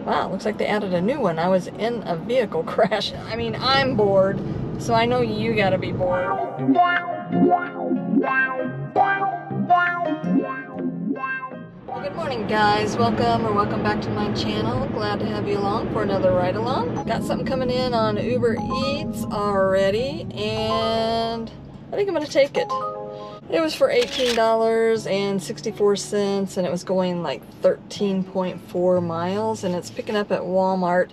Wow, looks like they added a new one. I was in a vehicle crash. I mean, I'm bored, so I know you gotta be bored. Well, good morning, guys. Welcome back to my channel. Glad to have you along for another ride along. Got something coming in on UberEats already, and I think I'm gonna take it. It was for $18.64, and it was going like 13.4 miles, and it's picking up at Walmart.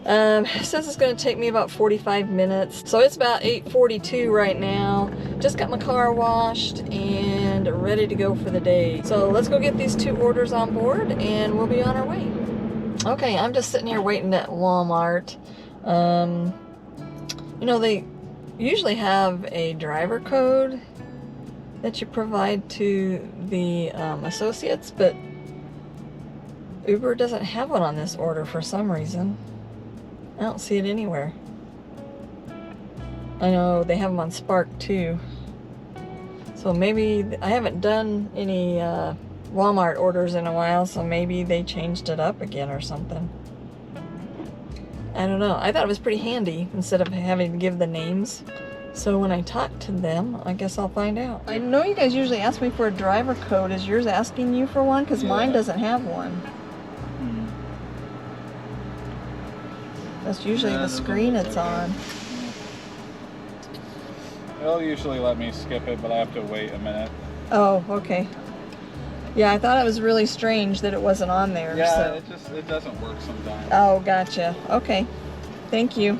It says it's going to take me about 45 minutes, so it's about 8:42 right now. Just got my car washed and ready to go for the day. So let's go get these two orders on board, and we'll be on our way. Okay, I'm just sitting here waiting at Walmart. You know, they usually have a driver code that you provide to the associates, but Uber doesn't have one on this order for some reason. I don't see it anywhere. I know they have them on Spark too. So maybe, I haven't done any Walmart orders in a while, so maybe they changed it up again or something. I don't know. I thought it was pretty handy instead of having to give the names. So when I talk to them, I guess I'll find out. I know you guys usually ask me for a driver code. Is yours asking you for one? Because mine doesn't have one. That's usually the screen it's on. They'll usually let me skip it, but I have to wait a minute. Oh, okay. Yeah, I thought it was really strange that it wasn't on there. Yeah, so. It doesn't work sometimes. Oh, gotcha. Okay. Thank you.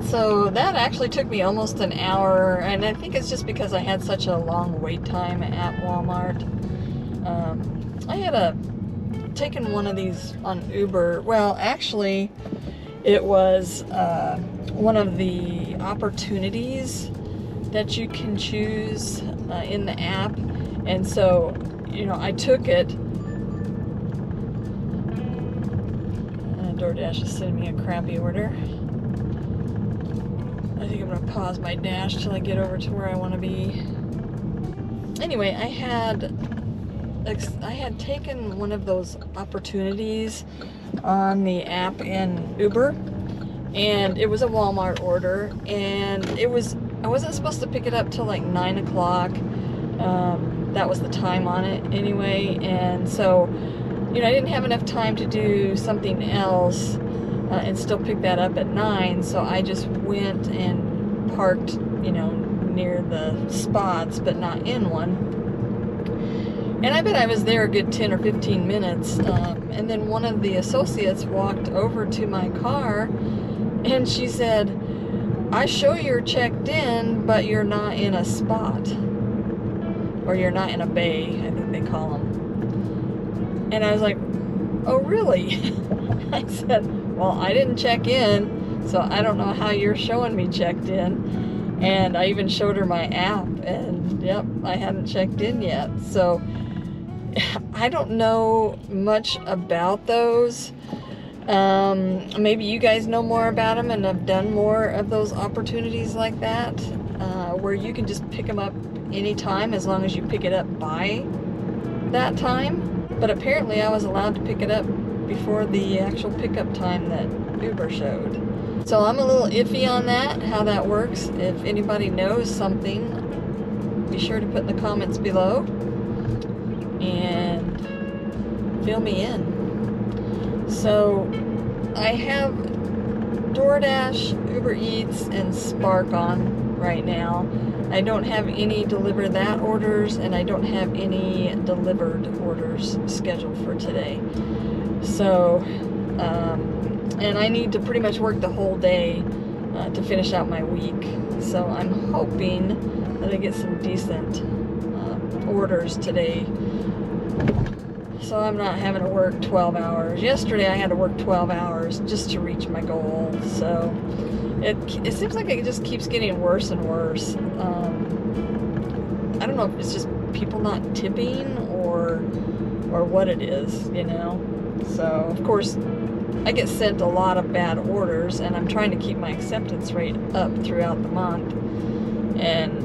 So that actually took me almost an hour, and I think it's just because I had such a long wait time at Walmart. I had taken one of these on Uber. Well, actually, it was one of the opportunities that you can choose in the app, and so, you know, I took it. Doordash is sending me a crappy order. I think I'm going to pause my dash till I get over to where I want to be. Anyway, I had taken one of those opportunities on the app in Uber, and it was a Walmart order, and I wasn't supposed to pick it up till like 9 o'clock. That was the time on it anyway, and so, you know, I didn't have enough time to do something else and still pick that up at 9, so I just went and parked, you know, near the spots, but not in one. And I bet I was there a good 10 or 15 minutes, and then one of the associates walked over to my car, and she said, "I show you're checked in, but you're not in a spot," or "you're not in a bay," I think they call them. And I was like, "Oh, really?" I said, "Well, I didn't check in, so I don't know how you're showing me checked in." And I even showed her my app, and yep, I hadn't checked in yet. So I don't know much about those. Maybe you guys know more about them and have done more of those opportunities like that, where you can just pick them up anytime as long as you pick it up by that time. But apparently I was allowed to pick it up before the actual pickup time that Uber showed. So I'm a little iffy on that, how that works. If anybody knows something, be sure to put in the comments below and fill me in. So I have Doordash, UberEats, and Spark on right now. I don't have any deliver that orders, and I don't have any delivered orders scheduled for today. So, and I need to pretty much work the whole day to finish out my week. So I'm hoping that I get some decent orders today. So I'm not having to work 12 hours. Yesterday I had to work 12 hours just to reach my goal. So it seems like it just keeps getting worse and worse. I don't know if it's just people not tipping or what it is, you know. So of course I get sent a lot of bad orders, and I'm trying to keep my acceptance rate up throughout the month. And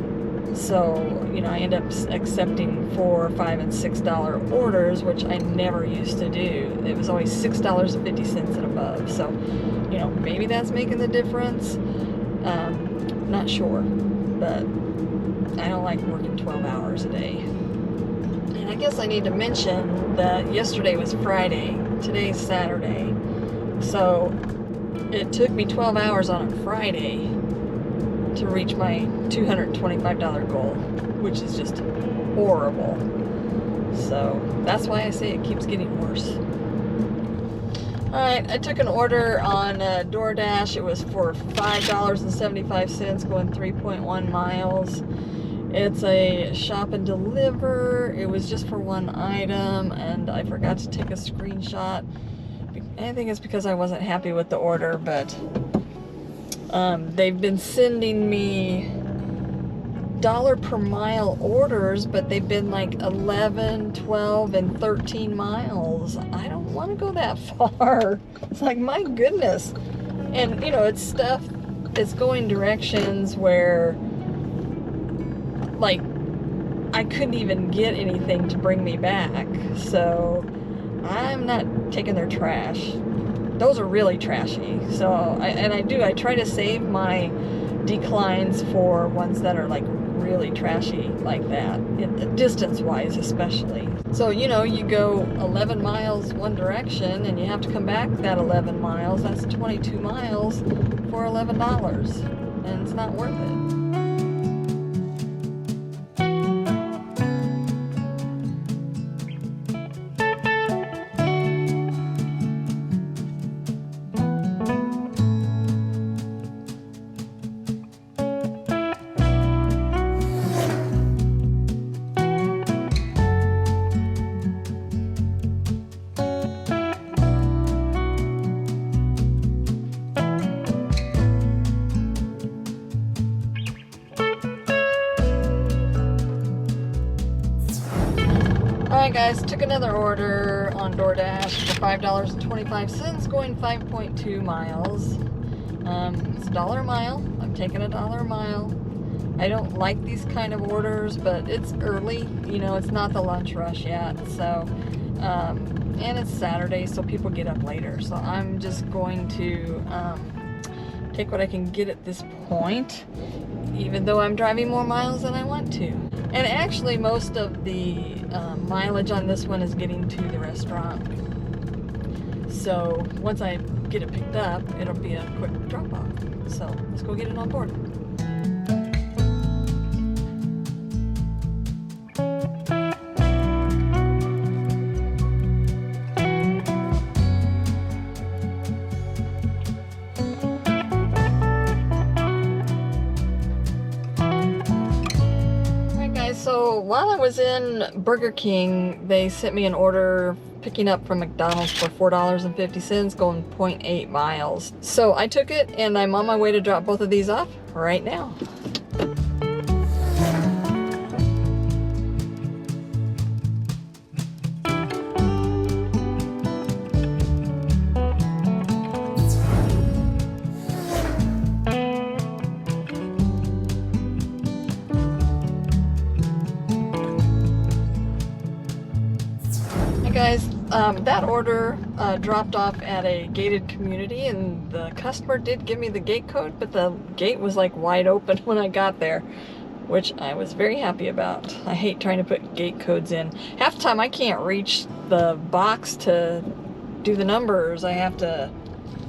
so, you know, I end up accepting $4, $5, and $6 orders, which I never used to do. It was always $6.50 and above. So, you know, maybe that's making the difference. Not sure, but I don't like working 12 hours a day. And I guess I need to mention that yesterday was Friday, today's Saturday. So it took me 12 hours on a Friday to reach my $225 goal, which is just horrible. So that's why I say it keeps getting worse. Alright, I took an order on Doordash. It was for $5.75 going 3.1 miles. It's a shop and deliver. It was just for one item, and I forgot to take a screenshot. I think it's because I wasn't happy with the order, but they've been sending me dollar per mile orders, but they've been like 11, 12, and 13 miles. I don't want to go that far. It's like, my goodness. And, you know, it's stuff, it's going directions where, like, I couldn't even get anything to bring me back. So I'm not taking their trash. Those are really trashy. So I try to save my declines for ones that are like really trashy like that, distance wise especially. So, you know, you go 11 miles one direction and you have to come back that 11 miles. That's 22 miles for $11, and it's not worth it. Alright guys, took another order on Doordash for $5.25 going 5.2 miles. It's $1 a mile. I'm taking $1 a mile. I don't like these kind of orders, but it's early. You know, it's not the lunch rush yet. So, and it's Saturday, so people get up later. So I'm just going to take what I can get at this point, even though I'm driving more miles than I want to. And actually, most of the mileage on this one is getting to the restaurant. So once I get it picked up, it'll be a quick drop off. So let's go get it on board. So while I was in Burger King, they sent me an order picking up from McDonald's for $4.50 going 0.8 miles. So I took it and I'm on my way to drop both of these off right now. Guys, that order dropped off at a gated community, and the customer did give me the gate code, but the gate was like wide open when I got there, which I was very happy about. I hate trying to put gate codes in. Half the time I can't reach the box to do the numbers. I have to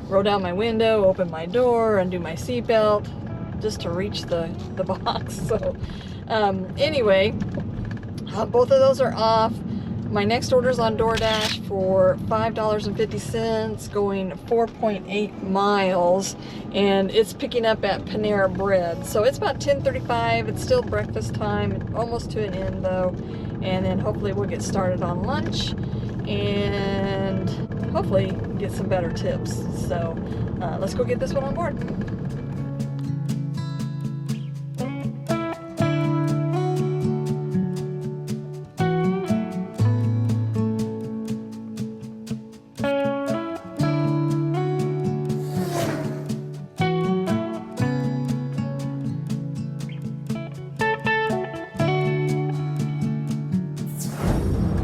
roll down my window, open my door, undo my seatbelt just to reach the box. So anyway, both of those are off. My next order is on Doordash for $5.50 going 4.8 miles, and it's picking up at Panera Bread. So it's about 10:35. It's still breakfast time, almost to an end though, and then hopefully we'll get started on lunch. and hopefully get some better tips. So let's go get this one on board.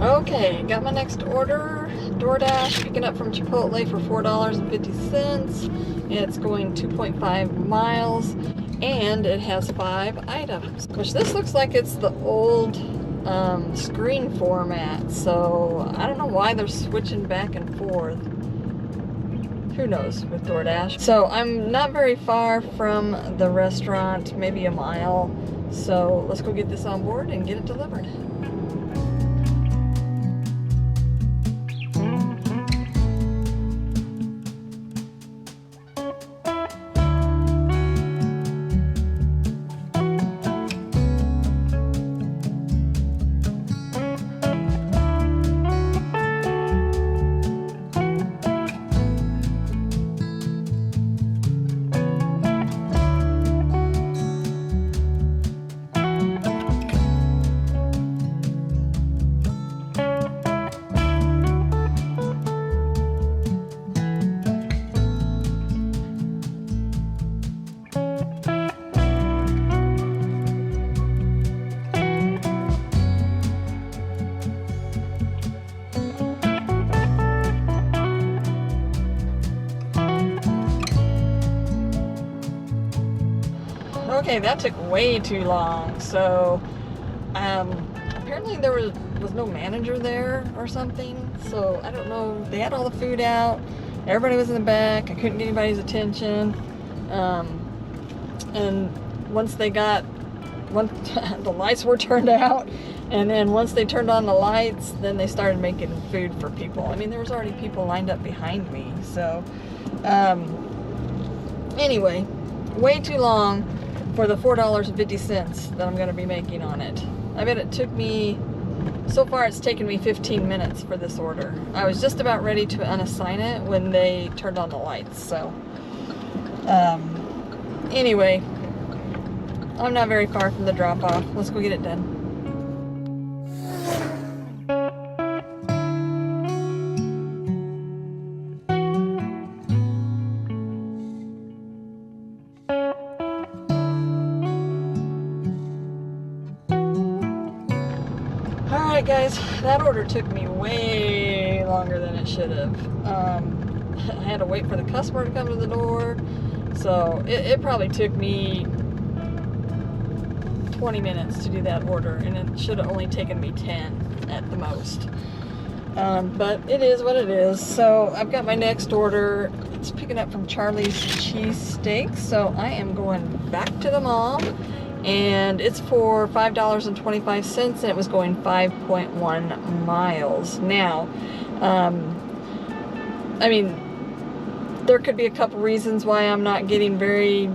Okay, got my next order. Doordash, picking up from Chipotle for $4.50. It's going 2.5 miles, and it has 5 items. Which this looks like it's the old screen format, so I don't know why they're switching back and forth. Who knows with DoorDash. So I'm not very far from the restaurant, maybe a mile. So let's go get this on board and get it delivered. Okay, that took way too long. So apparently there was no manager there or something. So I don't know. They had all the food out. Everybody was in the back. I couldn't get anybody's attention. And once the lights were turned out, and then once they turned on the lights, then they started making food for people. I mean, there was already people lined up behind me. So anyway, way too long for the $4.50 that I'm going to be making on it. I bet it took me, so far it's taken me 15 minutes for this order. I was just about ready to unassign it when they turned on the lights. So anyway, I'm not very far from the drop-off. Let's go get it done. Alright guys, that order took me way longer than it should have. I had to wait for the customer to come to the door, so it probably took me 20 minutes to do that order, and it should have only taken me 10 at the most. But it is what it is. So I've got my next order. It's picking up from Charlie's Cheesesteaks, so I am going back to the mall. And it's for $5.25, and it was going 5.1 miles. Now, I mean, there could be a couple reasons why I'm not getting very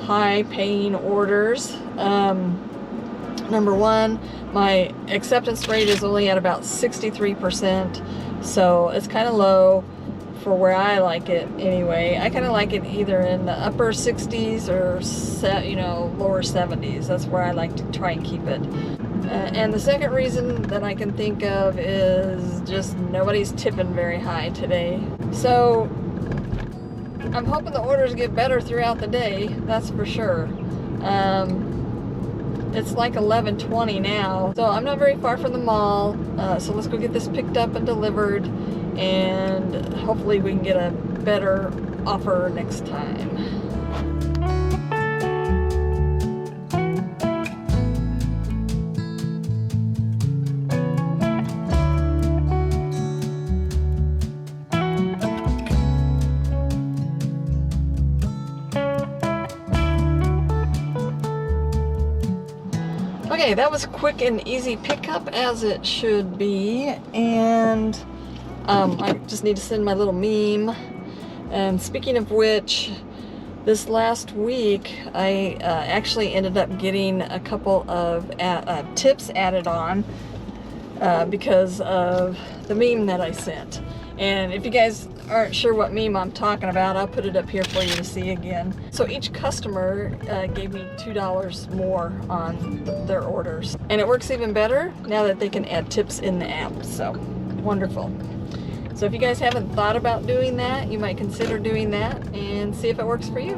high-paying orders. Number one, my acceptance rate is only at about 63%, so it's kind of low for where I like it anyway. I kind of like it either in the upper 60s or lower 70s. That's where I like to try and keep it. And the second reason that I can think of is just nobody's tipping very high today. So I'm hoping the orders get better throughout the day, that's for sure. It's like 11:20 now, so I'm not very far from the mall. So let's go get this picked up and delivered, and hopefully we can get a better offer next time. Okay, that was a quick and easy pickup, as it should be, and I just need to send my little meme. And speaking of which, this last week I actually ended up getting a couple of tips added on. because of the meme that I sent. And if you guys aren't sure what meme I'm talking about, I'll put it up here for you to see again. So each customer gave me $2 more on their orders. And it works even better now that they can add tips in the app. So wonderful. So if you guys haven't thought about doing that, you might consider doing that and see if it works for you.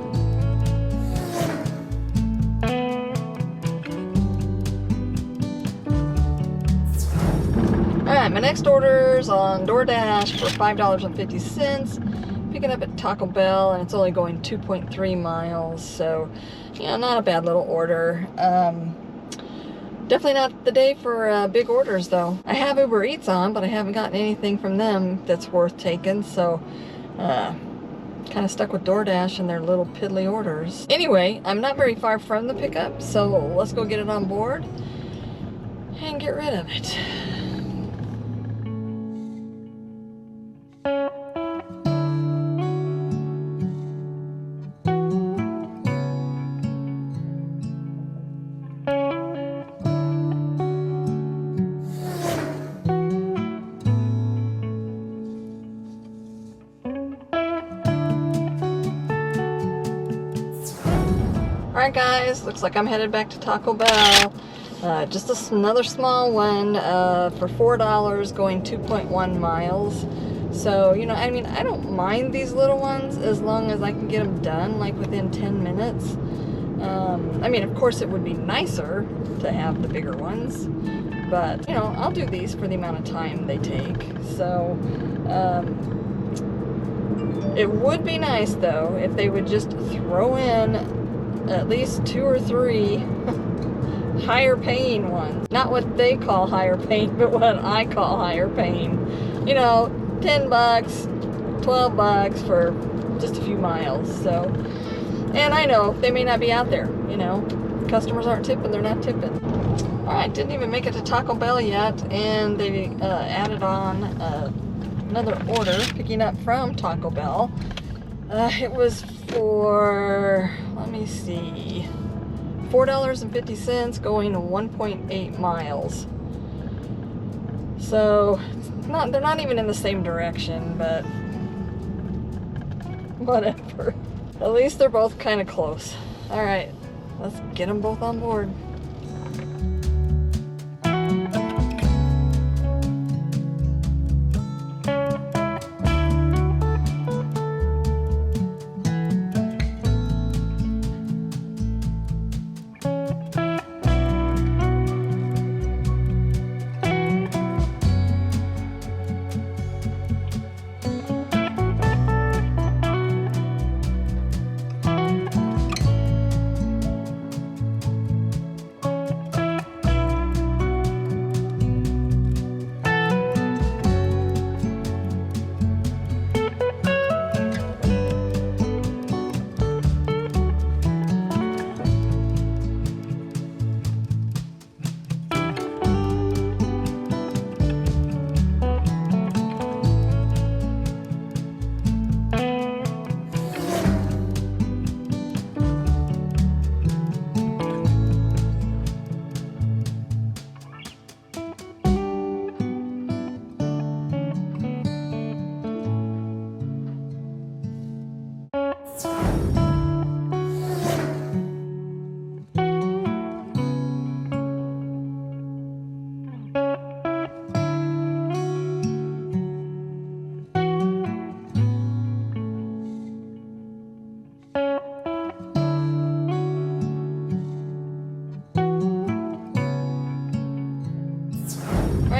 Alright, my next order's on Doordash for $5.50. Picking up at Taco Bell, and it's only going 2.3 miles, so yeah, not a bad little order. Definitely not the day for big orders though. I have UberEats on, but I haven't gotten anything from them that's worth taking, so kind of stuck with DoorDash and their little piddly orders. Anyway, I'm not very far from the pickup, so let's go get it on board and get rid of it. Alright guys, looks like I'm headed back to Taco Bell. Just another small one for $4 going 2.1 miles. So, you know, I mean, I don't mind these little ones as long as I can get them done like within 10 minutes. I mean, of course it would be nicer to have the bigger ones, but, you know, I'll do these for the amount of time they take. So, it would be nice though if they would just throw in at least 2 or 3 higher paying ones. Not what they call higher paying, but what I call higher paying. You know, $10, $12 for just a few miles. So, and I know they may not be out there, you know. Customers aren't tipping, they're not tipping. Alright, didn't even make it to Taco Bell yet, and they added on another order picking up from Taco Bell. It was for, let me see, $4.50 going 1.8 miles. So they're not even in the same direction, but whatever. At least they're both kind of close. All right, let's get them both on board.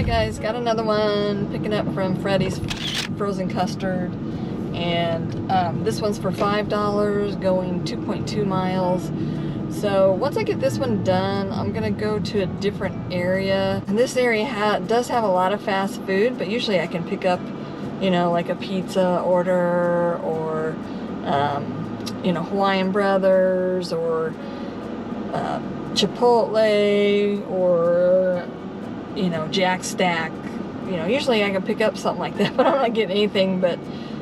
Alright guys, got another one picking up from Freddy's Frozen Custard, and this one's for $5 going 2.2 miles. So once I get this one done, I'm gonna go to a different area, and this area does have a lot of fast food, but usually I can pick up, you know, like a pizza order, or you know, Hawaiian Brothers, or Chipotle, or you know, Jack Stack. You know, usually I can pick up something like that, but I'm not getting anything but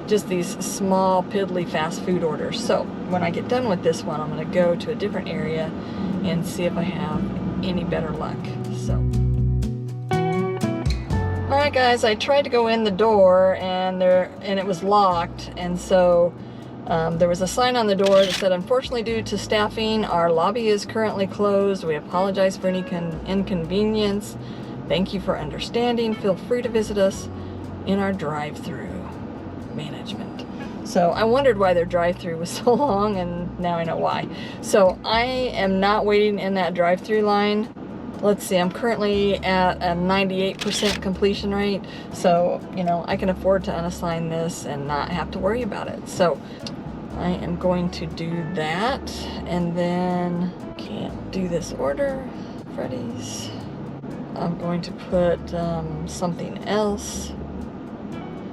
just these small piddly fast food orders. So when I get done with this one, I'm going to go to a different area and see if I have any better luck. So Alright guys, I tried to go in the door and it was locked, and so there was a sign on the door that said, unfortunately due to staffing, our lobby is currently closed. We apologize for any inconvenience. Thank you for understanding. Feel free to visit us in our drive-thru management. So I wondered why their drive-thru was so long, and now I know why. So I am not waiting in that drive-thru line. Let's see, I'm currently at a 98% completion rate, so, you know, I can afford to unassign this and not have to worry about it. So I am going to do that, and then can't do this order, Freddy's. I'm going to put something else.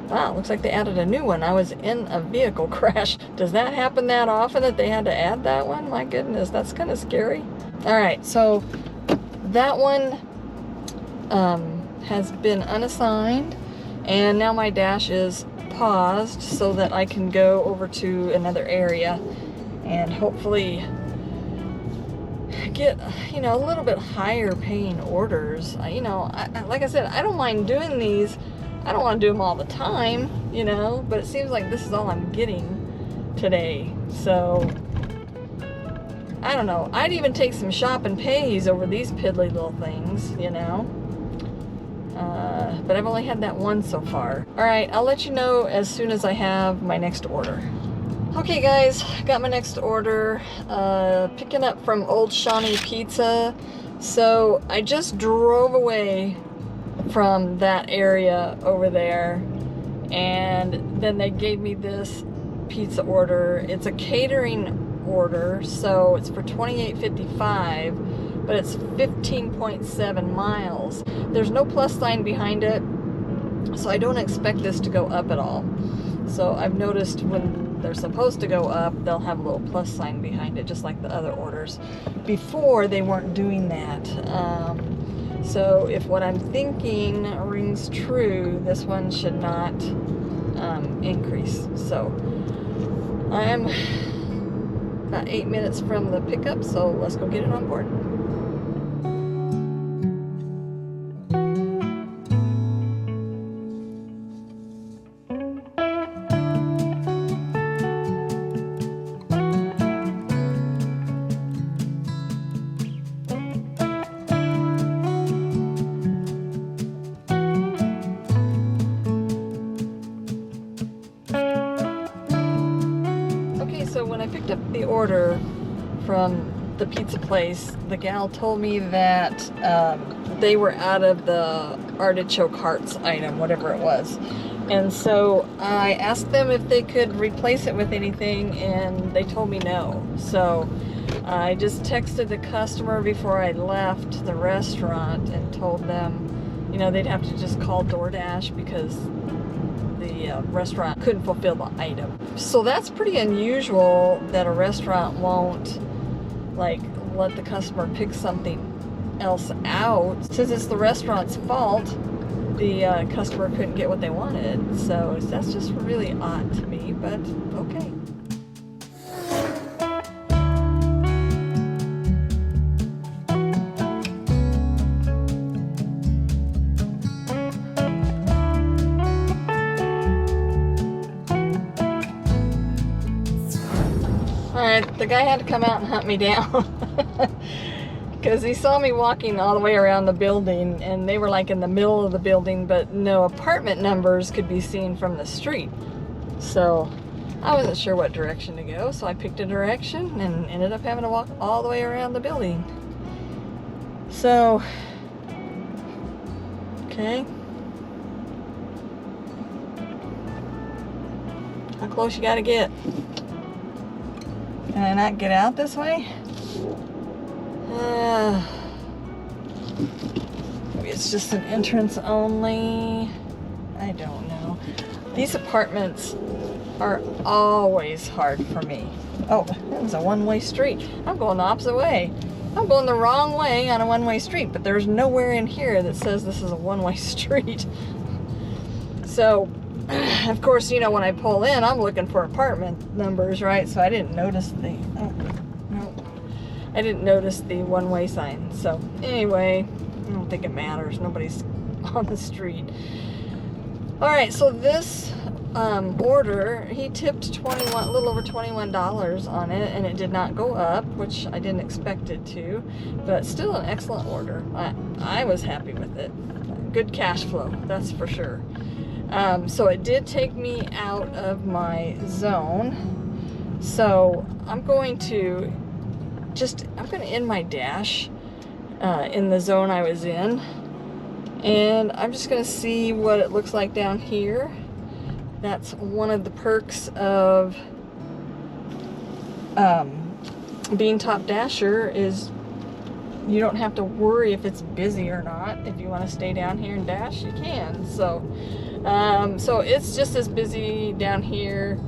Wow, looks like they added a new one. I was in a vehicle crash. Does that happen that often that they had to add that one? My goodness, that's kind of scary. All right, so that one has been unassigned, and now my dash is paused so that I can go over to another area and hopefully get, you know, a little bit higher paying orders. Like I said, I don't mind doing these. I don't want to do them all the time, you know, but it seems like this is all I'm getting today. So I don't know. I'd even take some shop and pays over these piddly little things, you know. But I've only had that one so far. All right, I'll let you know as soon as I have my next order. Okay guys, got my next order. Picking up from Old Shawnee Pizza. So I just drove away from that area over there, and then they gave me this pizza order. It's a catering order, so it's for $28.55, but it's 15.7 miles. There's no plus sign behind it, so I don't expect this to go up at all. So I've noticed when they're supposed to go up, they'll have a little plus sign behind it, just like the other orders. Before, they weren't doing that. So if what I'm thinking rings true, this one should not increase. So I am about 8 minutes from the pickup, so let's go get it on board. So when I picked up the order from the pizza place, the gal told me that they were out of the artichoke hearts item, whatever it was. And so I asked them if they could replace it with anything, and they told me no. So I just texted the customer before I left the restaurant and told them, you know, they'd have to just call Doordash because the restaurant couldn't fulfill the item. So that's pretty unusual that a restaurant won't like let the customer pick something else out. Since it's the restaurant's fault, the customer couldn't get what they wanted. So that's just really odd to me, but okay. Alright, the guy had to come out and hunt me down because he saw me walking all the way around the building, and they were like in the middle of the building, but no apartment numbers could be seen from the street. So I wasn't sure what direction to go, so I picked a direction and ended up having to walk all the way around the building. So, okay. How close you gotta get? Can I not get out this way? Maybe it's just an entrance only. I don't know. These apartments are always hard for me. Oh, that was a one-way street. I'm going the opposite way. I'm going the wrong way on a one-way street, but there's nowhere in here that says this is a one-way street. So, of course, you know, when I pull in, I'm looking for apartment numbers, right? So I didn't notice the, I didn't notice the one-way sign. So anyway, I don't think it matters. Nobody's on the street. All right, so this order, he tipped a little over $21 on it, and it did not go up, which I didn't expect it to, but still an excellent order. I was happy with it. Good cash flow, that's for sure. So it did take me out of my zone. So I'm going to end my dash in the zone I was in. And I'm just going to see what it looks like down here. That's one of the perks of being Top Dasher is you don't have to worry if it's busy or not. If you want to stay down here and dash, you can. So it's just as busy down here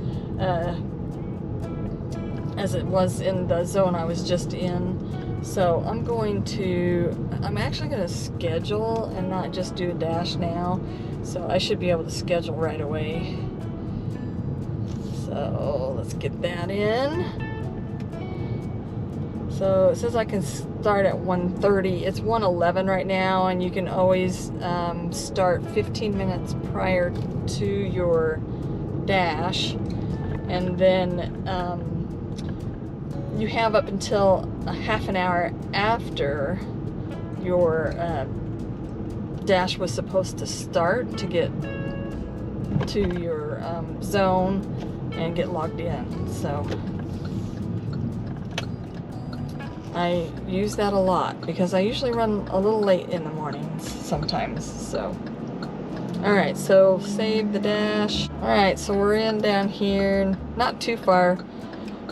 as it was in the zone I was just in. So I'm actually going to schedule and not just do a dash now. So I should be able to schedule right away. So let's get that in. So it says I can start at 1:30. It's 1:11 right now, and you can always start 15 minutes prior to your dash. And then you have up until a half an hour after your dash was supposed to start to get to your zone and get logged in. So I use that a lot because I usually run a little late in the mornings sometimes. So alright, so save the dash. Alright, so we're in down here, not too far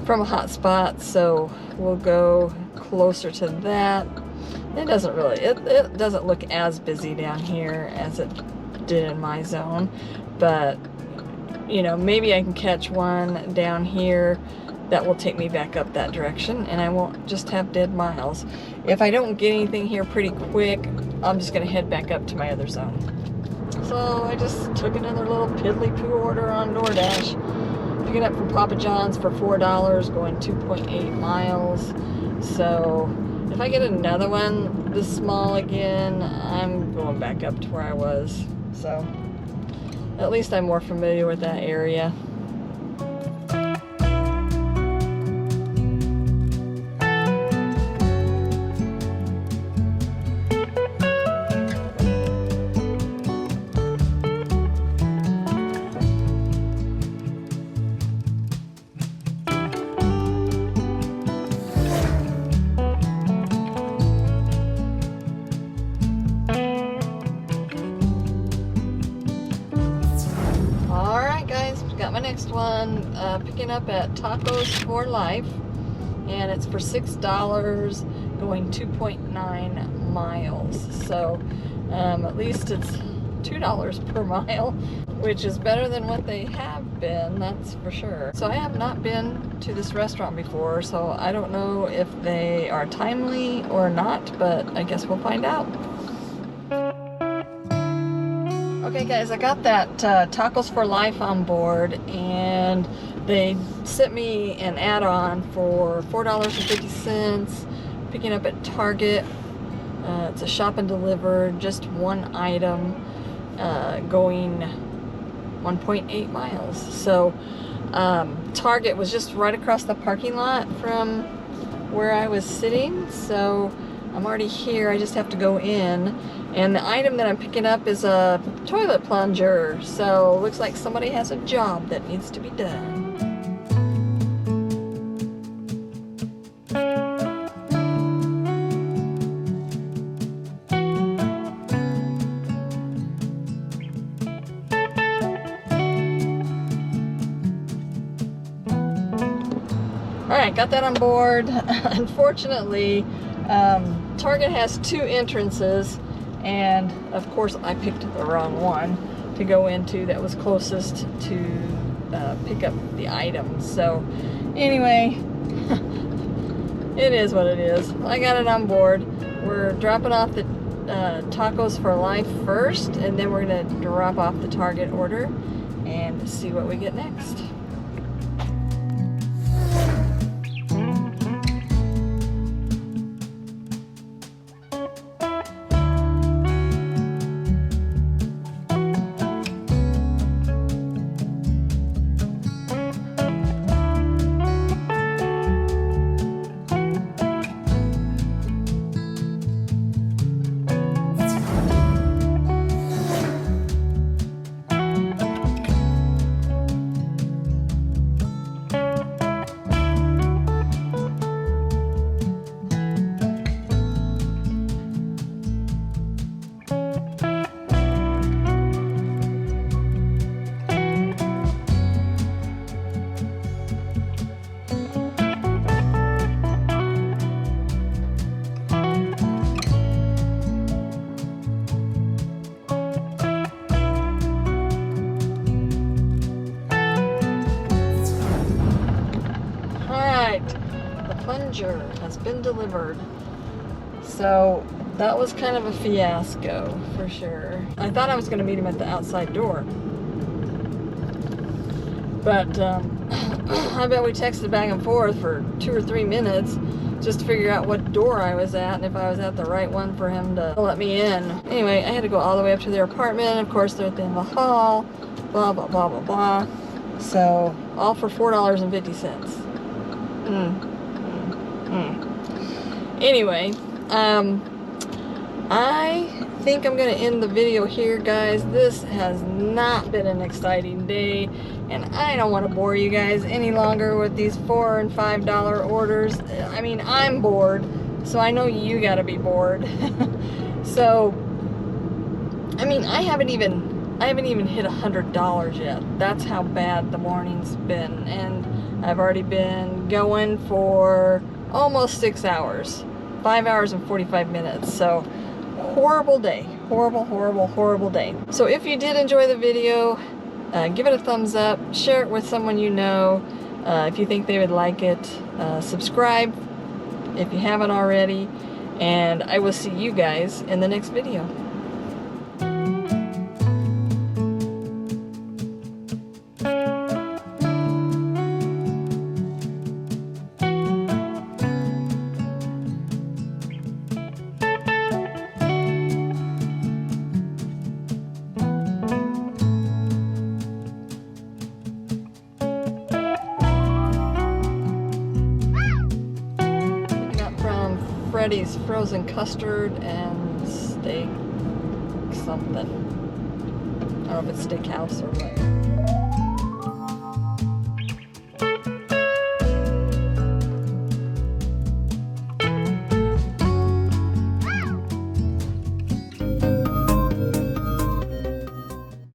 from a hot spot, so we'll go closer to that. It doesn't look as busy down here as it did in my zone, but you know, maybe I can catch one down here that will take me back up that direction, and I won't just have dead miles. If I don't get anything here pretty quick, I'm just gonna head back up to my other zone. So I just took another little piddly poo order on Doordash. Picking up from Papa John's for $4, going 2.8 miles. So if I get another one this small again, I'm going back up to where I was. So at least I'm more familiar with that area. Got my next one, picking up at Tacos for Life, and it's for $6, going 2.9 miles. So at least it's $2 per mile, which is better than what they have been, that's for sure. So I have not been to this restaurant before, so I don't know if they are timely or not, but I guess we'll find out. Okay guys, I got that Tacos for Life on board, and they sent me an add-on for $4.50, picking up at Target. It's a shop and deliver, just one item, going 1.8 miles. So Target was just right across the parking lot from where I was sitting, so I'm already here. I just have to go in. And the item that I'm picking up is a toilet plunger. So looks like somebody has a job that needs to be done. Alright, got that on board. Unfortunately, Target has two entrances, and of course I picked the wrong one to go into that was closest to pick up the items. So anyway, it is what it is. I got it on board. We're dropping off the Tacos for Life first, and then we're going to drop off the Target order and see what we get next. messenger has been delivered. So that was kind of a fiasco for sure. I thought I was going to meet him at the outside door. But I bet we texted back and forth for 2 or 3 minutes just to figure out what door I was at and if I was at the right one for him to let me in. Anyway, I had to go all the way up to their apartment. Of course, they're at the end of the hall. Blah, blah, blah, blah, blah. So, all for $4.50. Anyway, I think I'm going to end the video here, guys. This has not been an exciting day, and I don't want to bore you guys any longer with these $4 and $5 orders. I mean, I'm bored, so I know you got to be bored. So, I mean, I haven't even hit $100 yet. That's how bad the morning's been, and I've already been going for almost 6 hours, 5 hours and 45 minutes. So horrible day, horrible day. So if you did enjoy the video, give it a thumbs up, share it with someone you know if you think they would like it. Subscribe if you haven't already, and I will see you guys in the next video. Freddy's frozen custard and steak something. I don't know if it's steakhouse or what.